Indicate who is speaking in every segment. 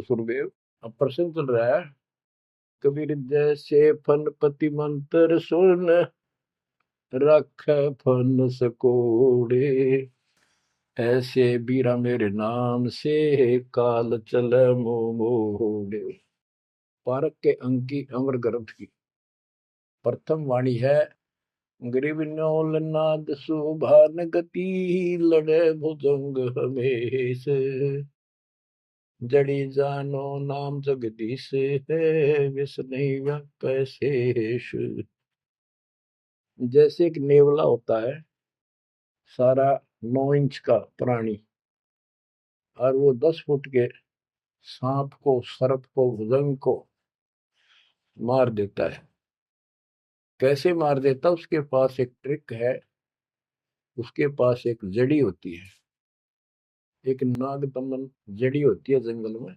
Speaker 1: सुरदेव। अब प्रश्न चल रहा है, कबीर जैसे फन पति मंत्र सुन रख फन सकोड़े, ऐसे बीरा मेरे नाम से काल चल मोड़े। पारक के अंक की अमर ग्रंथ की प्रथम वाणी है, ग्रीव न्योल नाद सुभान गति, लड़े भुजंग हमेश, जड़ी जानो नाम जगदीश है, विष नहीं व्यापै शेष। जैसे एक नेवला होता है, सारा 9 इंच का प्राणी, और वो 10 फुट के सांप को, सर्प को, भुजंग को मार देता है। कैसे मार देता? उसके पास एक ट्रिक है। उसके पास एक जड़ी होती है, एक नागदमन जड़ी होती है जंगल में।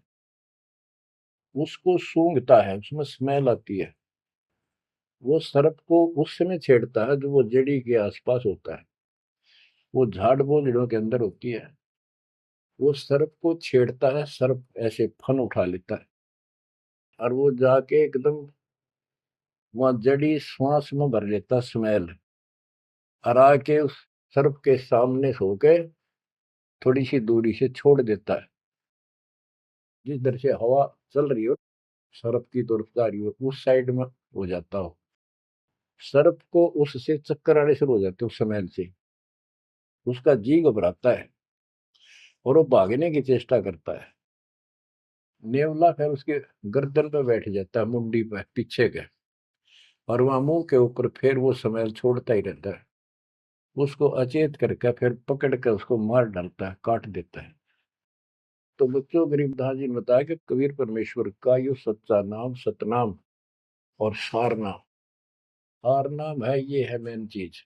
Speaker 1: उसको सूंघता है, उसमें स्मेल आती है। वो सर्प को उस समय छेड़ता है जो वो जड़ी के आसपास होता है। वो झाड़ बोझड़ों के अंदर होती है। वो सर्प को छेड़ता है, सर्प ऐसे फन उठा लेता है, और वो जाके एकदम वहां जड़ी श्वास में भर लेता स्मेल, और आके उस सर्प के सामने सो के थोड़ी सी दूरी से छोड़ देता है। जिस दर से हवा चल रही हो, सर्प की तरफ जा रही हो, उस साइड में हो जाता हो। सर्प को उससे चक्कर आने शुरू हो जाते उस स्मेल से। उसका जी घबराता है और वो भागने की चेष्टा करता है। नेवला फिर उसके गर्दन पे बैठ जाता है, मुंडी पे पीछे के, और वहां मुंह के ऊपर फिर वो स्मेल छोड़ता ही रहता है। उसको अचेत करके फिर पकड़ कर उसको मार डालता है, काट देता है। तो बच्चों, गरीबदास जी ने बताया कि कबीर परमेश्वर का यो सच्चा नाम सतनाम और सार नाम। सार नाम है, ये है मेन चीज।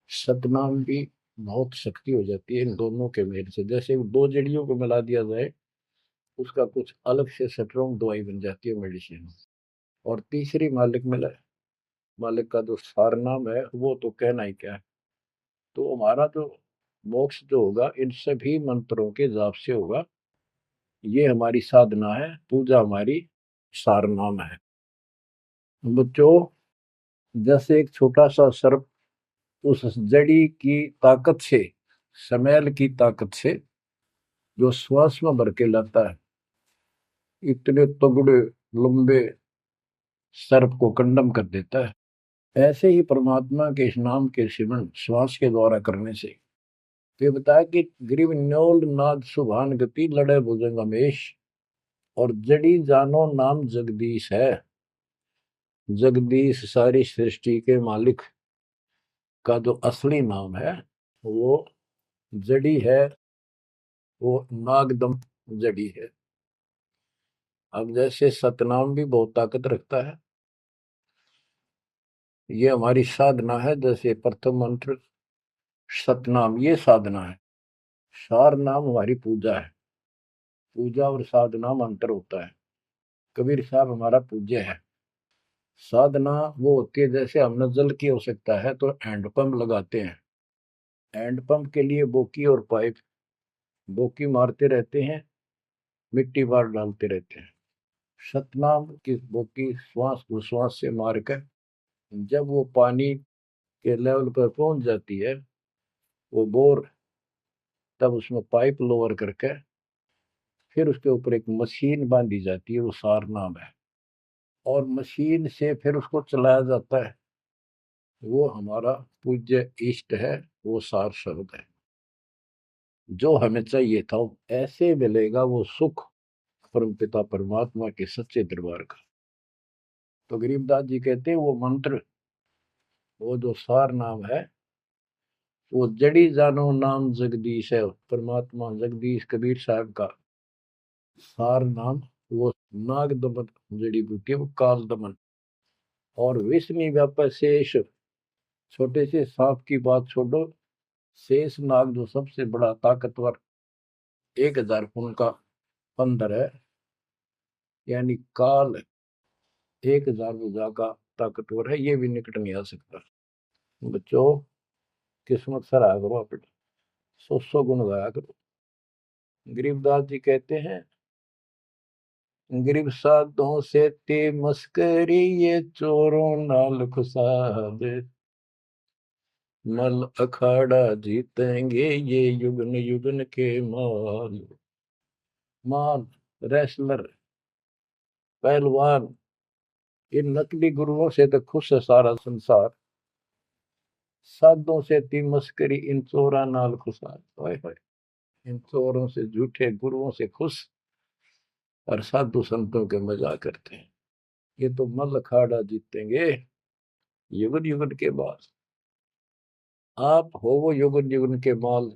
Speaker 1: सतनाम भी बहुत शक्ति हो जाती है इन दोनों के मेल से। जैसे दो जड़ियों को मिला दिया जाए, उसका कुछ अलग से स्ट्रॉन्ग दवाई बन जाती है, मेडिसिन। और तीसरी मालिक मिला, मालिक का जो सार नाम है, वो तो कहना ही क्या है। तो हमारा जो मोक्ष जो होगा इन सभी मंत्रों के जाप से होगा। ये हमारी साधना है, पूजा हमारी सार नाम है। बच्चों, जैसे एक छोटा सा सर्प उस जड़ी की ताकत से, स्मेल की ताकत से जो श्वास में भर के लाता है, इतने तगड़े लंबे सर्प को कंडम कर देता है। ऐसे ही परमात्मा के इस नाम के सिमरन श्वास के द्वारा करने से, तो ये बताया कि ग्रीव न्योल नाद सुभान गति, लड़े भुजंग हमेश, और जड़ी जानो नाम जगदीश है। जगदीश सारी सृष्टि के मालिक का जो असली नाम है, वो जड़ी है, वो नागदम जड़ी है। अब जैसे सतनाम भी बहुत ताकत रखता है, ये हमारी साधना है। जैसे प्रथम मंत्र सतनाम, ये साधना है। सार नाम हमारी पूजा है। पूजा और साधना में अंतर होता है। कबीर साहब हमारा पूज्य है। साधना वो होती है, जैसे हमने जल की आवश्यकता है तो हैंडपंप लगाते हैं। हैंडपंप के लिए बोकी और पाइप, बोकी मारते रहते हैं, मिट्टी बार डालते रहते हैं। सतनाम की बोकी श्वास उश्वास से मारकर जब वो पानी के लेवल पर पहुंच जाती है, वो बोर, तब उसमें पाइप लोअर करके फिर उसके ऊपर एक मशीन बांधी जाती है, वो सार नाम है। और मशीन से फिर उसको चलाया जाता है। वो हमारा पूज्य इष्ट है, वो सार शब्द है। जो हमें चाहिए था ऐसे मिलेगा वो सुख परम पिता परमात्मा के सच्चे दरबार का। तो गरीबदास जी कहते हैं वो मंत्र, वो जो सार नाम है, वो जड़ी जानो नाम जगदीश है। परमात्मा जगदीश कबीर साहब का सार नाम, वो नाग दमन जड़ी बूटी, वो काल दमन। और विष्णु व्यापक शेष, छोटे से सांप की बात छोड़ो, शेष नाग जो सबसे बड़ा ताकतवर 1000 फुट का बंदर है, यानी काल 1000 भुजा का ताकतवर है, ये भी निकट नहीं आ सकता। बच्चों, किस्मत सराहा करो अपने, 100 गुण गाया करो। गरीबदास जी कहते हैं, गरीब साधों से ते मस्करी, ये चोरों नाल खुशाद। मल अखाड़ा जीतेंगे ये युगन युगन के माल। माल, रेसलर, पहलवान, इन नकली गुरुओं से तो खुश है सारा संसार। साधों से ती मस्करी, इन चोरा नाल खुशाद। ओए होए, इन चोरों से, झूठे गुरुओं से खुश और साधु संतों के मजाक करते हैं। ये तो मल अखाड़ा जीतेंगे युगन युगन के बाद। आप हो वो युगन युगन के माल,